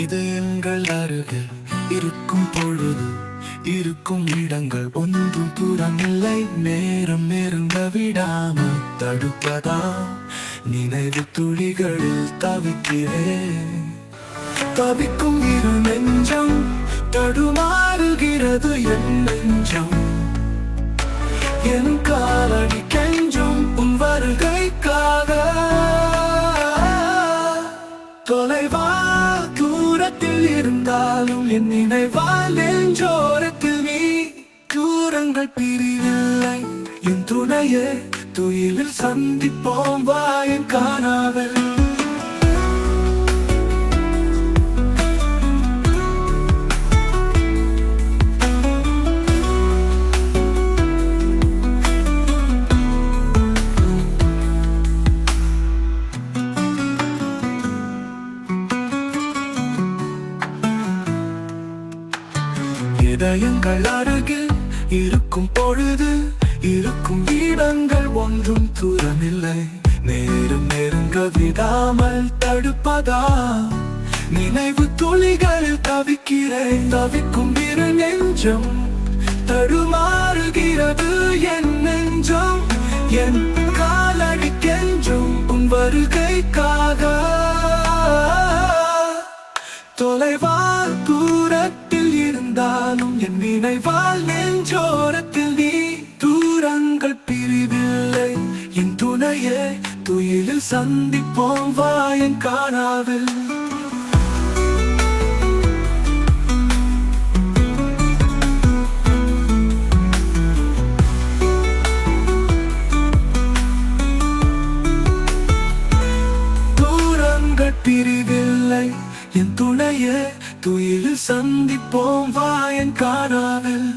இது எங்கள் அருகில் இருக்கும் பொழுது இருக்கும் இடங்கள் ஒன்றும் தூரமில்லை. நேரம் நெருங்க விடாமல் தடுப்பதா நினைவு துளிகளில் தவிக்கிறேன். தவிக்கும் இரு நெஞ்சம் தடுமாறுகிறது. என் நெஞ்சம் என் காலடி கெஞ்சும் உன் வருகைக்காக. தொலைவா தூரத்தில் இருந்தாலும் என் நினைவால் நெஞ்சோரத்தில் நீ. தூரங்கள் பிரிவில்லை என் துணையே, துயிலில் சந்திப்போம் வா என் காணாவில். இதயங்கள் அருகில் இருக்கும் பொழுது இருக்கும் இடங்கள் ஒன்றும் தூரமில்லை. நேரம் நெருங்க விடாமல் தடுப்பதா நினைவு துளிகளில் தவிக்கிறேன். தவிக்கும் இரு நெஞ்சம் தடுமாறுகிறது. என் நெஞ்சம் என் காலடி கெஞ்சும் உன் வருகைக்காக. தொலைவால் தூரத்தில் இருந்தாலும் என் நினைவால் நெஞ்சோரத்தில் நீ. தூரங்கள் பிரிவில்லை என் துணையே, துயிலில் சந்திப்போம் வா என் காணாவில். தூரங்கள் பிரிவில்லை என் துணையே, துயிலில் சந்திப்போம் வா என் காணாவில்.